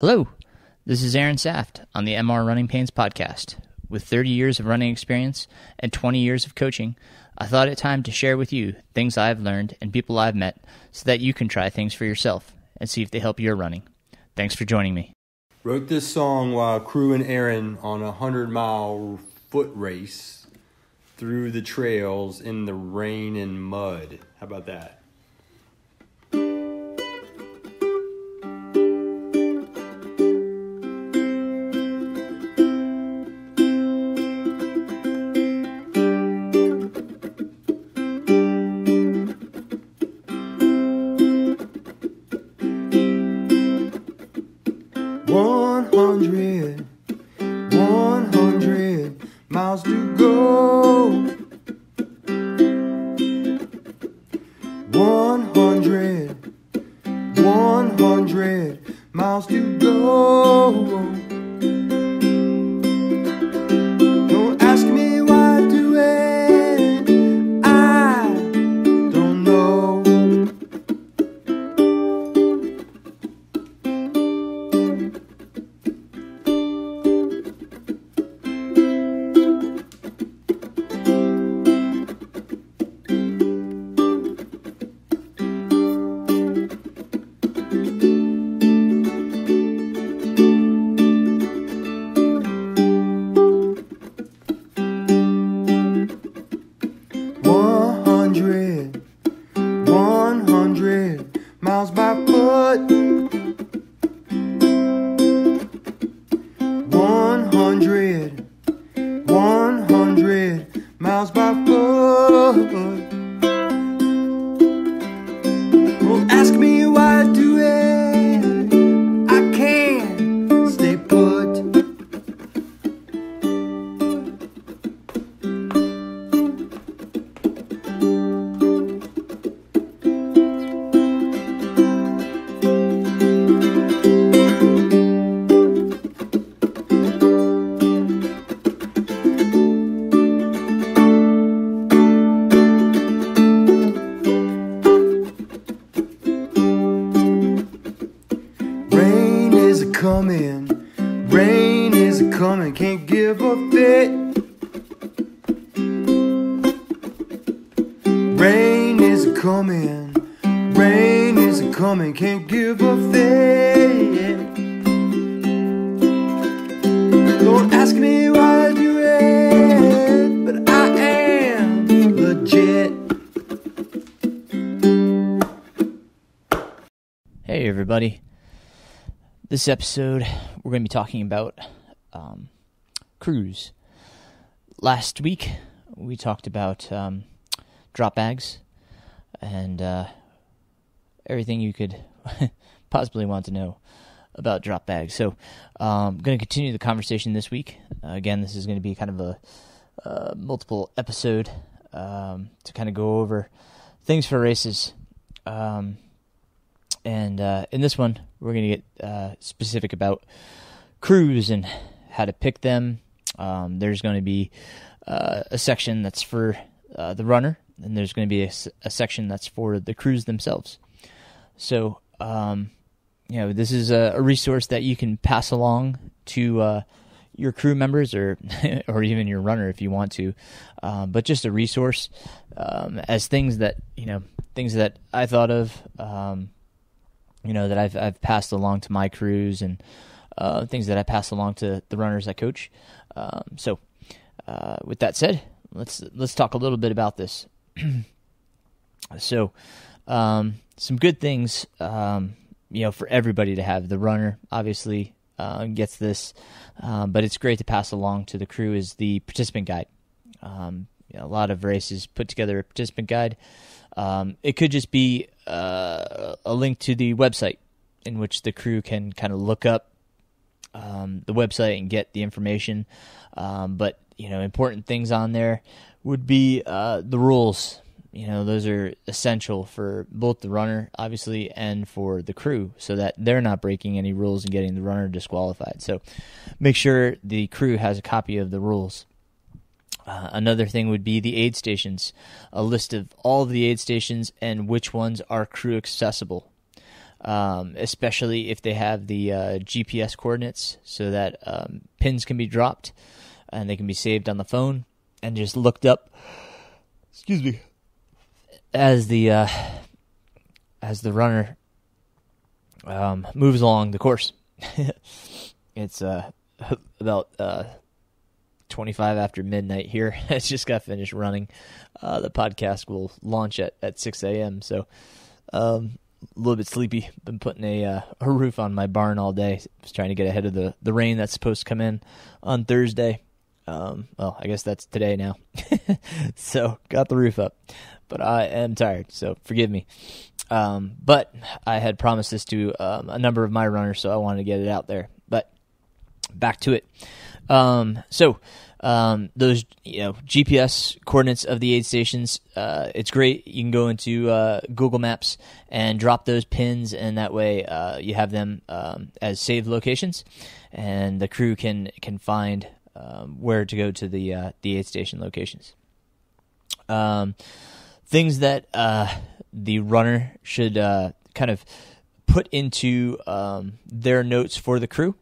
Hello, this is Aaron Saft on the MR Running Pains podcast. With 30 years of running experience and 20 years of coaching, I thought it time to share with you things I've learned and people I've met so that you can try things for yourself and see if they help your running. Thanks for joining me. Wrote this song while crewing Aaron on a 100-mile foot race through the trails in the rain and mud. How about that? 100 miles to go. 100 miles to go. Don't ask me why I do it, I don't know. Miles by foot. 100 miles by foot. Don't ask me why I do it, I can't stay put. Rain is a coming, can't give a fit. Rain is a coming, can't give a fit. Don't ask me why I do it, but I am legit. Hey everybody. This episode, we're going to be talking about crews. Last week, we talked about drop bags and everything you could possibly want to know about drop bags. So I'm going to continue the conversation this week. Again, this is going to be kind of a multiple episode to kind of go over things for races. And in this one, we're going to get specific about crews and how to pick them. There's going to be a section that's for the runner, and there's going to be a section that's for the crews themselves. So, this is a resource that you can pass along to your crew members or or even your runner if you want to, but just a resource as things that I thought of. That I've passed along to my crews and things that I pass along to the runners I coach. So with that said, let's talk a little bit about this. So some good things, for everybody to have. The runner obviously gets this, but it's great to pass along to the crew is the participant guide. A lot of races put together a participant guide. It could just be a link to the website in which the crew can kind of look up the website and get the information. But important things on there would be the rules. Those are essential for both the runner, obviously, and for the crew so that they're not breaking any rules and getting the runner disqualified. So make sure the crew has a copy of the rules. Another thing would be the aid stations, a list of all of the aid stations and which ones are crew accessible. especially if they have the GPS coordinates, so that pins can be dropped and they can be saved on the phone and just looked up. Excuse me. As the runner moves along the course. It's about 25 after midnight here. I just got finished running. The podcast will launch at 6 a.m. So a little bit sleepy. Been putting a roof on my barn all day. Just trying to get ahead of the rain that's supposed to come in on Thursday. Well, I guess that's today now. So got the roof up. But I am tired, so forgive me. But I had promised this to a number of my runners, so I wanted to get it out there. But back to it. So those GPS coordinates of the aid stations, it's great. You can go into Google Maps and drop those pins, and that way you have them as saved locations, and the crew can find where to go to the aid station locations. Things that the runner should kind of put into their notes for the crew,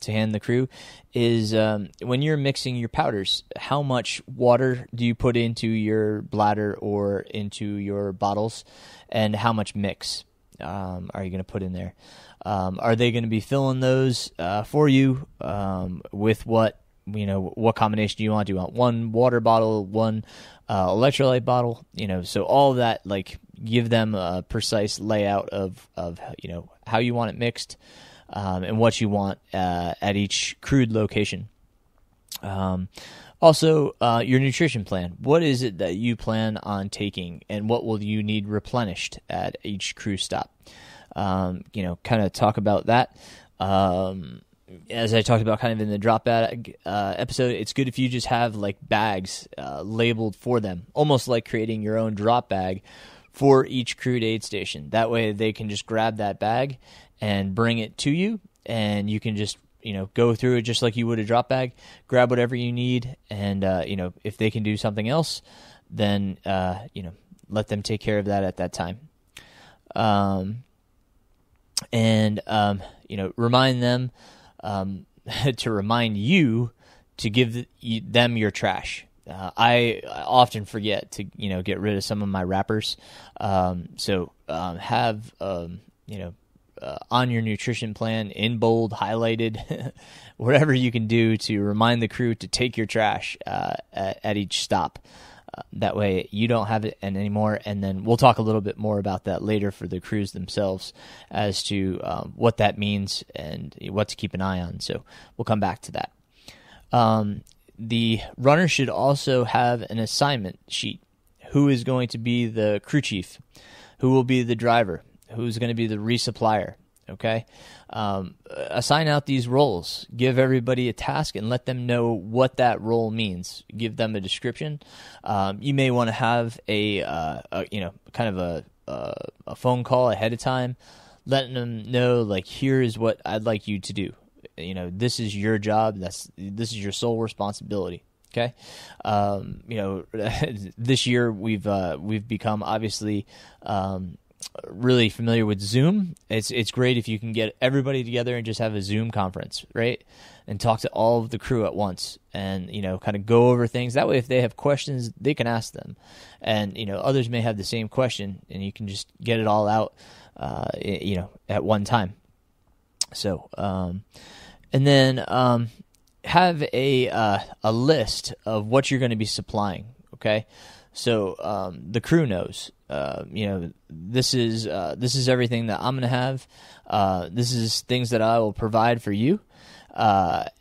to hand the crew, is when you're mixing your powders, how much water do you put into your bladder or into your bottles, and how much mix are you going to put in there? Are they going to be filling those for you with what combination do you want? Do you want one water bottle, one electrolyte bottle? So all of that, like, give them a precise layout of how you want it mixed, and what you want at each crewed location. Also, your nutrition plan. What is it that you plan on taking, and what will you need replenished at each crew stop? Kind of talk about that. As I talked about kind of in the drop bag episode, it's good if you just have like bags labeled for them, almost like creating your own drop bag for each crewed aid station. That way they can just grab that bag and bring it to you, and you can just go through it just like you would a drop bag, grab whatever you need, and if they can do something else, then let them take care of that at that time. Remind them to remind you to give them your trash. I often forget to get rid of some of my wrappers, so have on your nutrition plan, in bold, highlighted, whatever you can do to remind the crew to take your trash at each stop. That way you don't have it anymore, and then we'll talk a little bit more about that later for the crews themselves as to what that means and what to keep an eye on. So we'll come back to that. The runner should also have an assignment sheet. Who is going to be the crew chief? Who will be the driver? Who's going to be the resupplier? Okay? Assign out these roles. Give everybody a task and let them know what that role means. Give them a description. You may want to have a phone call ahead of time, letting them know, like, here is what I'd like you to do. This is your job. This is your sole responsibility. Okay. This year we've become obviously really familiar with Zoom. It's great if you can get everybody together and just have a Zoom conference, right? And talk to all of the crew at once, and kind of go over things. That way, if they have questions, they can ask them, and others may have the same question, and you can just get it all out, at one time. So, and then have a list of what you're going to be supplying. Okay. So the crew knows, this is everything that I'm going to have. This is things that I will provide for you. Is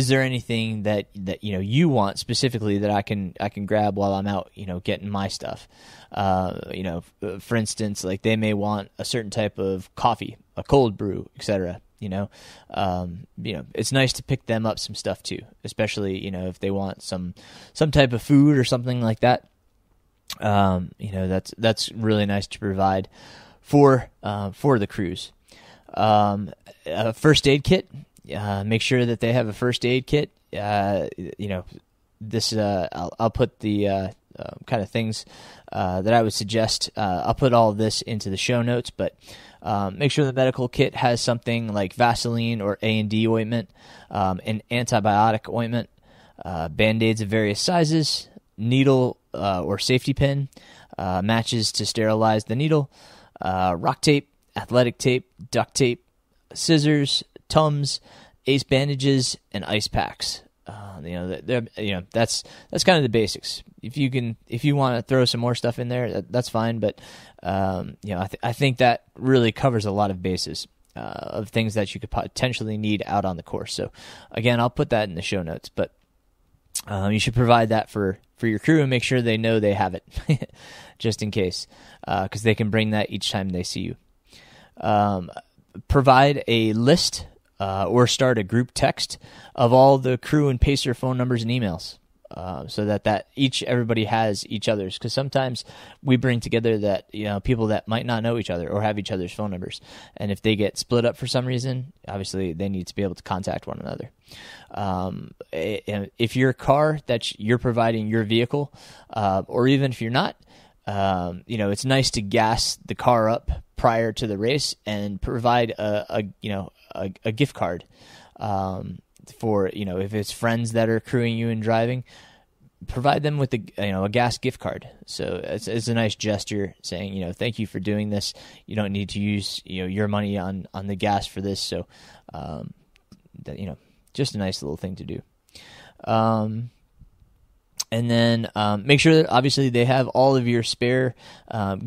there anything that you want specifically that I can grab while I'm out, getting my stuff? For instance, like they may want a certain type of coffee, a cold brew, etc. It's nice to pick them up some stuff too, especially, if they want some type of food or something like that. That's really nice to provide for the crews. A first aid kit, make sure that they have a first aid kit. I'll put the kind of things that I would suggest. I'll put all of this into the show notes, but make sure the medical kit has something like Vaseline or A&D ointment, an antibiotic ointment, Bandaids of various sizes, needle or safety pin, matches to sterilize the needle, rock tape, athletic tape, duct tape, scissors, tums, ace bandages, and ice packs. That's kind of the basics. If you want to throw some more stuff in there, that's fine. But I think that really covers a lot of bases of things that you could potentially need out on the course. So again, I'll put that in the show notes. But you should provide that for your crew and make sure they know they have it, just in case, because they can bring that each time they see you. Provide a list or start a group text of all the crew and pacer phone numbers and emails, so that everybody has each other's. Because sometimes we bring together that people that might not know each other or have each other's phone numbers, and if they get split up for some reason, obviously they need to be able to contact one another. If your car that you're providing your vehicle, or even if you're not, it's nice to gas the car up prior to the race and provide a gift card for if it's friends that are crewing you and driving, provide them with a gas gift card. So it's a nice gesture saying thank you for doing this. You don't need to use your money on the gas for this. So just a nice little thing to do. And then make sure that obviously they have all of your spare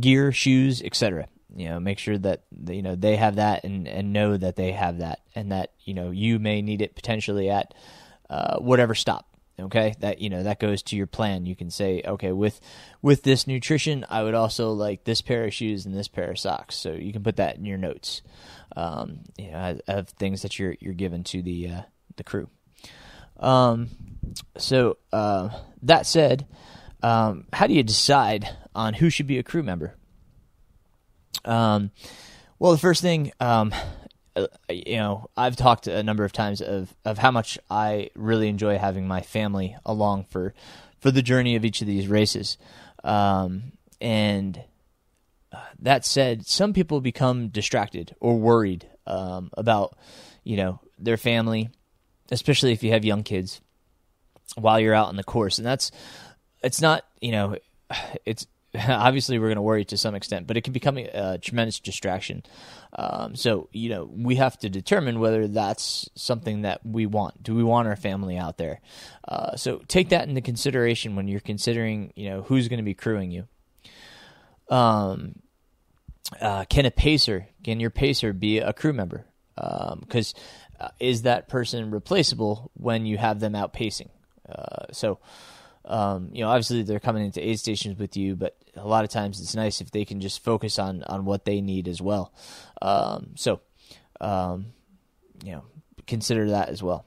gear, shoes, etc. Make sure that they have that and know that they have that, and that you may need it potentially at whatever stop. Okay, that goes to your plan. You can say, okay, with this nutrition, I would also like this pair of shoes and this pair of socks. So you can put that in your notes. Of things that you're given to the crew. So that said, how do you decide on who should be a crew member? Well, the first thing, I've talked a number of times of how much I really enjoy having my family along for the journey of each of these races. And that said, some people become distracted or worried about, their family, especially if you have young kids, while you're out on the course. And it's not, it's obviously we're going to worry to some extent, but it can become a tremendous distraction. So, we have to determine whether that's something that we want. Do we want our family out there? So take that into consideration when you're considering, who's going to be crewing you. Can your pacer be a crew member? Because is that person replaceable when you have them out pacing? Obviously they're coming into aid stations with you, but a lot of times it's nice if they can just focus on what they need as well. Consider that as well.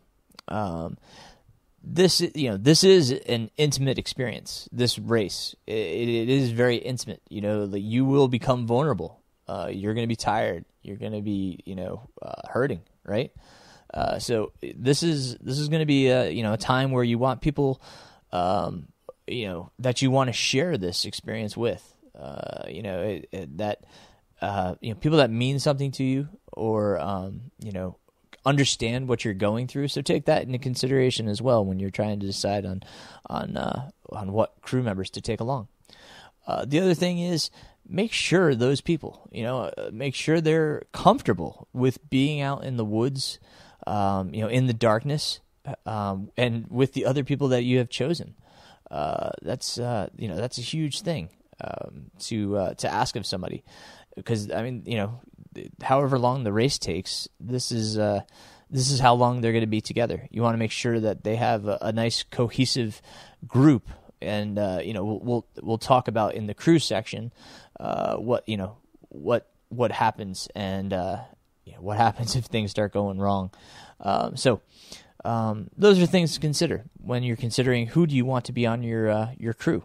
This is an intimate experience. This race, it is very intimate. You will become vulnerable. You're going to be tired. You're going to be, hurting, right? So this is going to be a time where you want people, that you want to share this experience with, people that mean something to you, or understand what you're going through. So take that into consideration as well when you're trying to decide on what crew members to take along. The other thing is, make sure those people, make sure they're comfortable with being out in the woods, in the darkness, and with the other people that you have chosen. That's a huge thing to ask of somebody, because however long the race takes, this is how long they're going to be together. You want to make sure that they have a nice cohesive group, and we'll talk about in the crew section what happens, and what happens if things start going wrong. Those are things to consider when you're considering who do you want to be on your crew.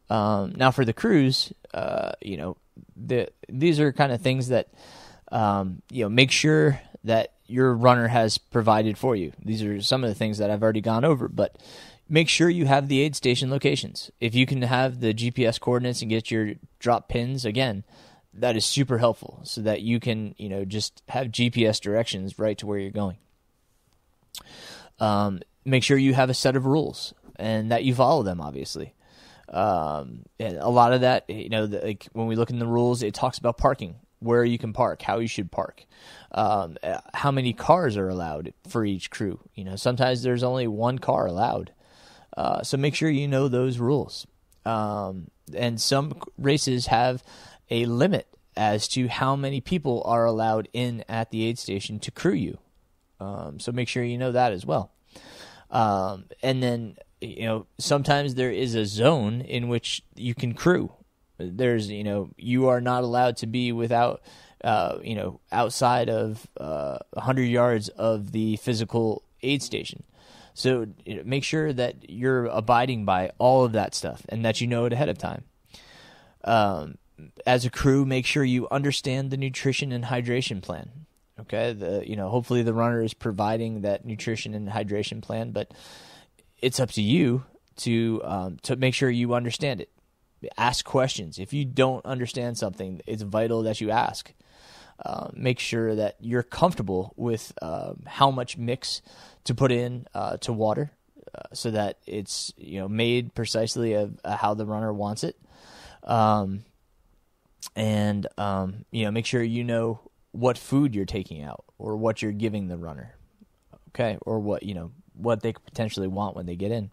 Now for the crews, these are kind of things that make sure that your runner has provided for you. These are some of the things that I've already gone over, but make sure you have the aid station locations. If you can have the GPS coordinates and get your drop pins, again, that is super helpful so that you can, just have GPS directions right to where you're going. Make sure you have a set of rules and that you follow them, obviously. And a lot of that, like when we look in the rules, it talks about parking, where you can park, how you should park, how many cars are allowed for each crew. Sometimes there's only one car allowed. So make sure you know those rules. And some races have a limit as to how many people are allowed in at the aid station to crew you. So make sure you know that as well. And then, sometimes there is a zone in which you can crew. There's, you are not allowed to be without, outside of 100 yards of the physical aid station. So make sure that you're abiding by all of that stuff and that you know it ahead of time. As a crew, make sure you understand the nutrition and hydration plan. Okay, hopefully the runner is providing that nutrition and hydration plan, but it's up to you to make sure you understand it. Ask questions. If you don't understand something, it's vital that you ask. Make sure that you're comfortable with how much mix to put in to water, so that it's made precisely of how the runner wants it. And make sure you know what food you're taking out or what you're giving the runner, okay, or what they could potentially want when they get in.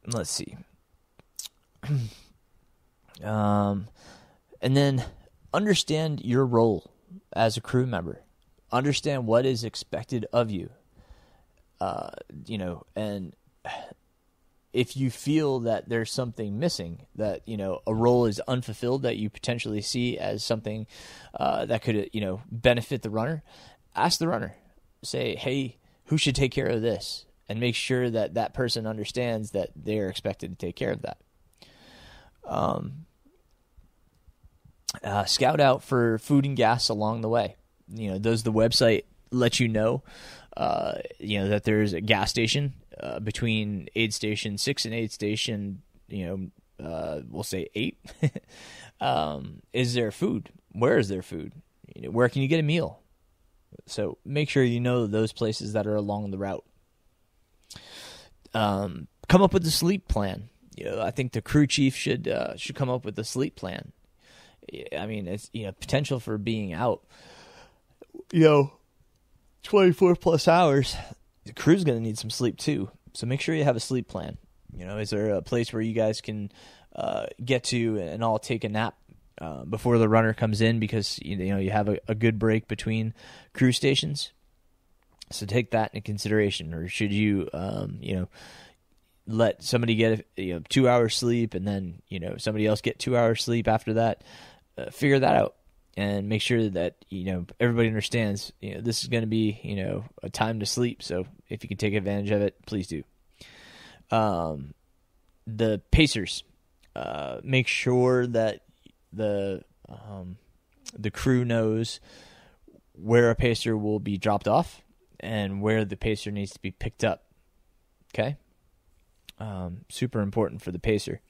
Let's see. And then understand your role as a crew member. Understand what is expected of you. And if you feel that there's something missing, that, a role is unfulfilled that you potentially see as something that could, benefit the runner, ask the runner. Say, hey, who should take care of this? And make sure that that person understands that they're expected to take care of that. Scout out for food and gas along the way. Does the website let you know, that there's a gas station between aid station 6 and aid station, we'll say 8. Is there food? Where is there food? Where can you get a meal? So make sure you know those places that are along the route. Come up with a sleep plan. I think the crew chief should come up with a sleep plan. I mean, it's potential for being out, 24 plus hours. The crew's going to need some sleep too. So make sure you have a sleep plan. Is there a place where you guys can get to and all take a nap before the runner comes in, because you have a good break between crew stations? So take that into consideration. Or should you let somebody get 2 hours sleep and then somebody else get 2 hours sleep after that? Figure that out and make sure that everybody understands this is going to be a time to sleep. So if you can take advantage of it, please do. The pacers, make sure that the crew knows where a pacer will be dropped off and where the pacer needs to be picked up. Okay? Super important for the pacer.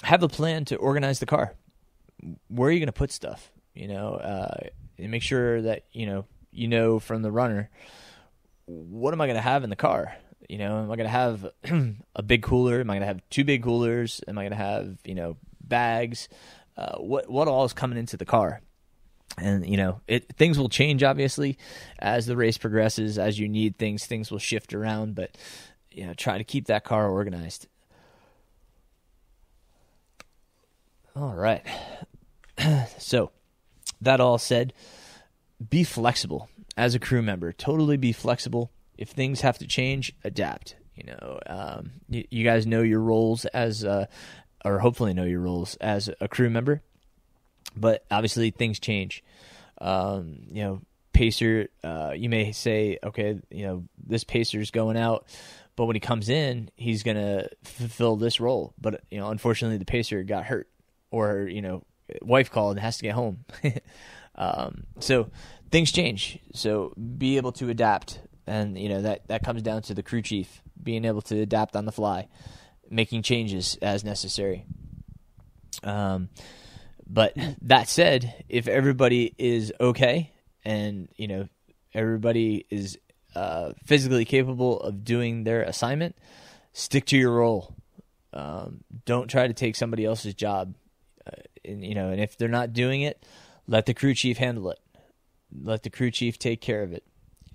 Have a plan to organize the car. Where are you going to put stuff? And make sure that, from the runner, what am I going to have in the car? Am I going to have a big cooler? Am I going to have 2 big coolers? Am I going to have, bags? What all is coming into the car? And, things will change, obviously, as the race progresses. As you need things will shift around. But, try to keep that car organized. All right. So, that all said, be flexible as a crew member. Totally be flexible. If things have to change, adapt. You guys know your roles or hopefully know your roles as a crew member. But obviously, things change. Pacer, you may say, okay, this pacer's going out, but when he comes in, he's going to fulfill this role. But, unfortunately, the pacer got hurt. Or, wife called and has to get home. So things change. So be able to adapt And, that comes down to the crew chief being able to adapt on the fly, making changes as necessary. But that said, if everybody is okay and, everybody is physically capable of doing their assignment, stick to your role. Don't try to take somebody else's job. And if they're not doing it, let the crew chief handle it. Let the crew chief take care of it.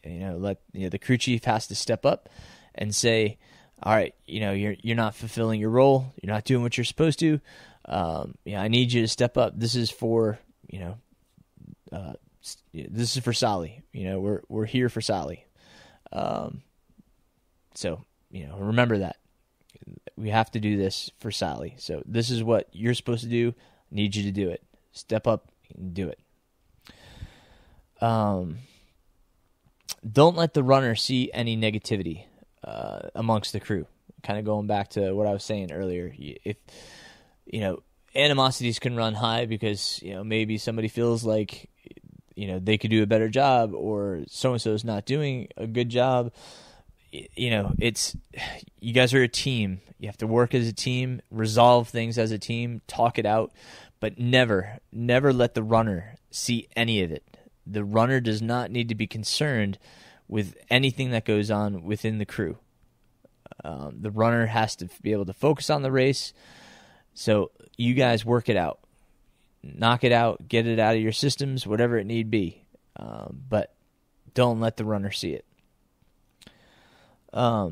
The crew chief has to step up and say, all right, you're not fulfilling your role. You're not doing what you're supposed to. I need you to step up. This is for, this is for Sally. We're here for Sally. So, remember that. We have to do this for Sally. So this is what you're supposed to do. I need you to do it. Step up and do it. Don't let the runner see any negativity amongst the crew. Kind of going back to what I was saying earlier. If animosities can run high because maybe somebody feels like they could do a better job, or so and so is not doing a good job. It's, you guys are a team. You have to work as a team, resolve things as a team, talk it out, but never let the runner see any of it. The runner does not need to be concerned with anything that goes on within the crew. The runner has to be able to focus on the race. So you guys work it out. Knock it out, get it out of your systems, whatever it need be. But don't let the runner see it. A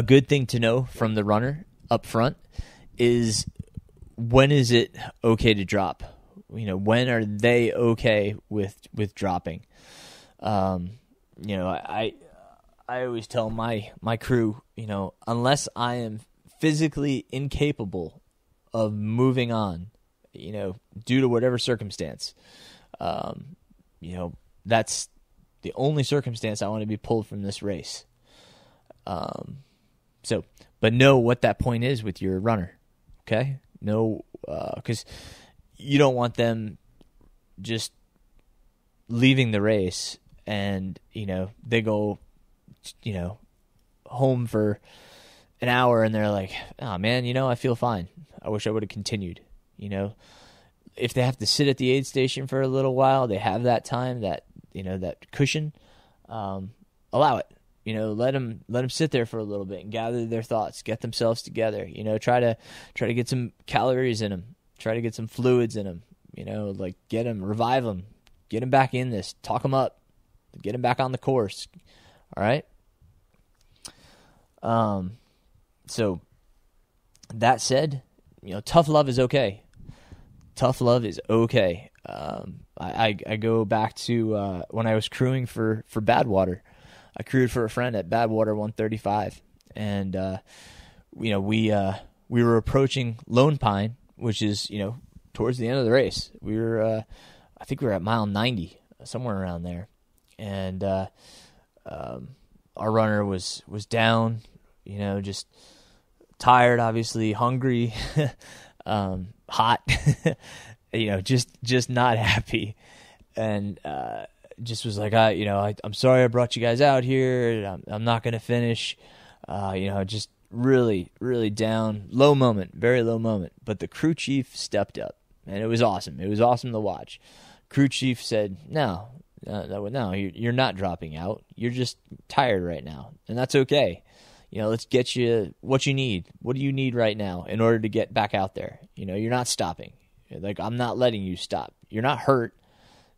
good thing to know from the runner up front is, when is it okay to drop? When are they okay with dropping? I always tell my crew, unless I am physically incapable of moving on, due to whatever circumstance, that's the only circumstance I want to be pulled from this race. But know what that point is with your runner, okay? Know, because you don't want them just leaving the race and, they go, home for an hour and they're like, oh man, I feel fine. I wish I would have continued. If they have to sit at the aid station for a little while, they have that time, that cushion, allow it. Let them sit there for a little bit and gather their thoughts, get themselves together. Try to get some calories in them, try to get some fluids in them. Get them, revive them, get them back in this, talk them up, get them back on the course. All right. So that said, tough love is okay. Tough love is okay. I go back to when I was crewing for Badwater. I crewed for a friend at Badwater 135, and we were approaching Lone Pine, which is towards the end of the race. We were I think we were at mile 90, somewhere around there, and our runner was down, just tired, obviously hungry, hot, just not happy, and just was like, I'm sorry I brought you guys out here. I'm not going to finish. Just really, really down, low moment, very low moment. But the crew chief stepped up, and it was awesome. It was awesome to watch. Crew chief said, no, you're not dropping out. You're just tired right now, and that's okay. Let's get you what you need. What do you need right now in order to get back out there? You're not stopping. Like, I'm not letting you stop. You're not hurt.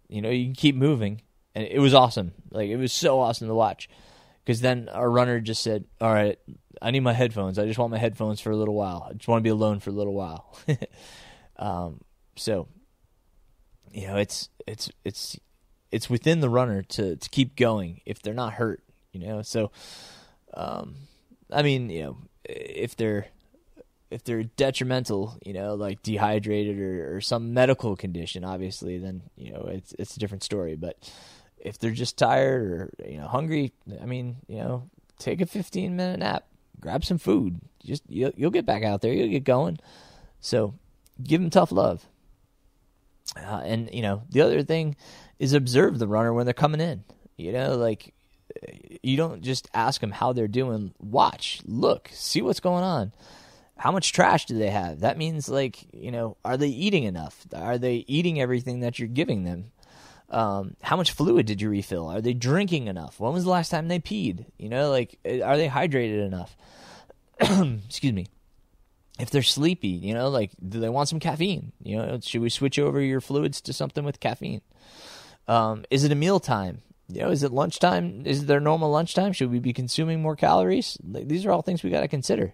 You can keep moving. And it was awesome. Like, it was so awesome to watch. Because then our runner just said, all right, I need my headphones. I just want my headphones for a little while. I just want to be alone for a little while. So, it's within the runner to keep going if they're not hurt, So, if they're detrimental, like dehydrated or some medical condition, obviously, then, it's a different story. But if they're just tired or, hungry, take a 15-minute nap, grab some food. You'll get back out there. You'll get going. So give them tough love. And the other thing is observe the runner when they're coming in. You don't just ask them how they're doing. Watch, look, see what's going on. How much trash do they have? That means, like, are they eating enough? Are they eating everything that you're giving them? How much fluid did you refill? Are they drinking enough? When was the last time they peed? Are they hydrated enough? Excuse me. If they're sleepy, do they want some caffeine? Should we switch over your fluids to something with caffeine? Is it a meal time? Is it lunchtime? Is it their normal lunchtime? Should we be consuming more calories? These are all things we got to consider.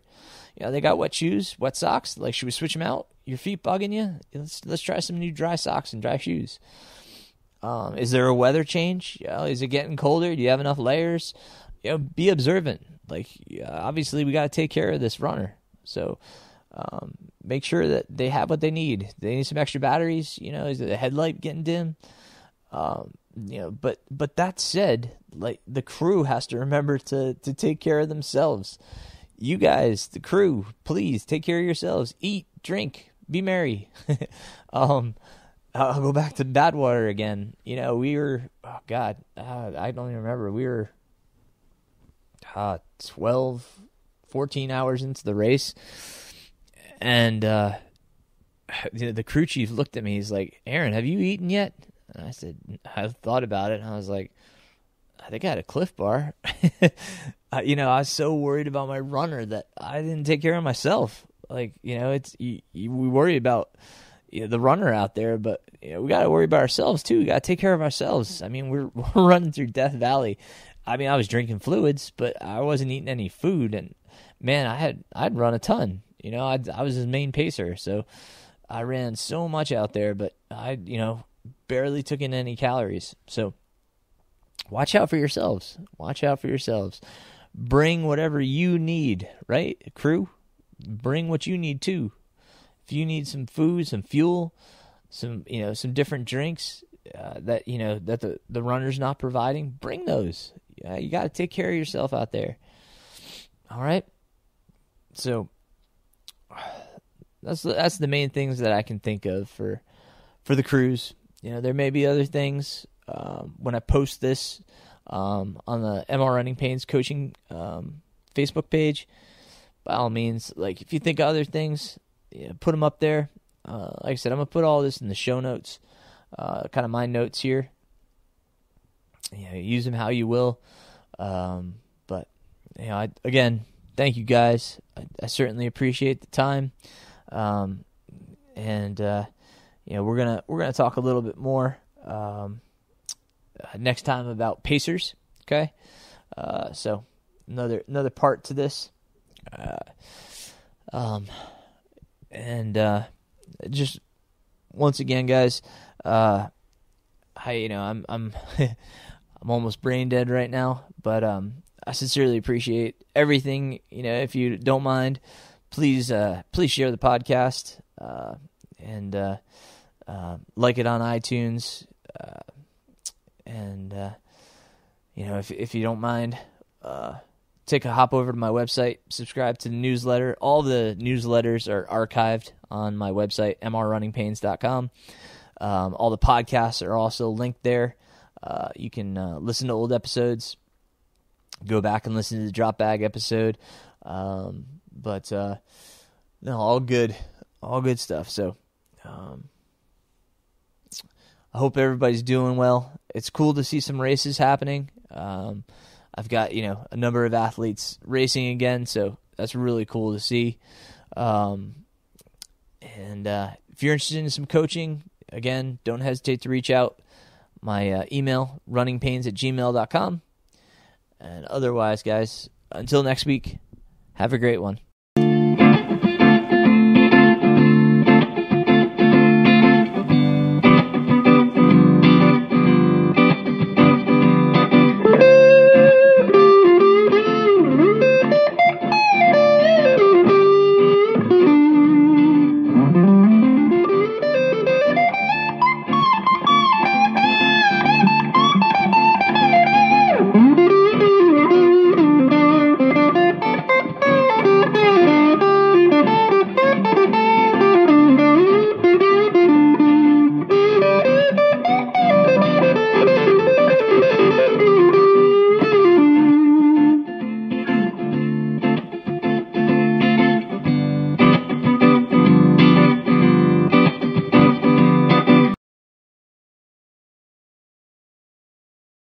They got wet shoes, wet socks. Like, should we switch them out? Your feet bugging you? Let's try some new dry socks and dry shoes. Is there a weather change? Is it getting colder? Do you have enough layers? Be observant. Obviously, we got to take care of this runner. So make sure that they have what they need. They need some extra batteries. Is the headlight getting dim? But that said, like, the crew has to remember to take care of themselves. You guys, the crew, please take care of yourselves. Eat, drink, be merry. I'll go back to Badwater again. We were, I don't even remember. We were 12, 14 hours into the race. And the crew chief looked at me. He's like, Aaron, have you eaten yet? And I said, I've thought about it. And I was like, I think I had a Cliff Bar. I was so worried about my runner that I didn't take care of myself. We worry about the runner out there, but we got to worry about ourselves too. We got to take care of ourselves. I mean, we're running through Death Valley. I mean, I was drinking fluids, but I wasn't eating any food. And man, I'd run a ton. I was his main pacer, so I ran so much out there, but I barely took in any calories. So watch out for yourselves. Bring whatever you need, right? Crew, bring what you need too. If you need some food, some fuel, some different drinks that the runner's not providing, bring those. You got to take care of yourself out there. All right. So that's the main things that I can think of for the crews. There may be other things when I post this on the MR Running Pains coaching Facebook page. By all means, if you think of other things, put them up there. Like I said, I'm gonna put all this in the show notes, kind of my notes here. Use them how you will. But again, thank you guys. I certainly appreciate the time. And we're gonna talk a little bit more next time about pacers. Okay. So another part to this. Just once again, guys, I'm I'm almost brain dead right now, but I sincerely appreciate everything. If you don't mind, please share the podcast and like it on iTunes, if you don't mind, take a hop over to my website, subscribe to the newsletter. All the newsletters are archived on my website, mrrunningpains.com. All the podcasts are also linked there. You can listen to old episodes, go back and listen to the drop bag episode. No, all good stuff. So, I hope everybody's doing well. It's cool to see some races happening. I've got, a number of athletes racing again, so that's really cool to see. If you're interested in some coaching, again, don't hesitate to reach out. My email, runningpains@gmail.com. And otherwise, guys, until next week, have a great one.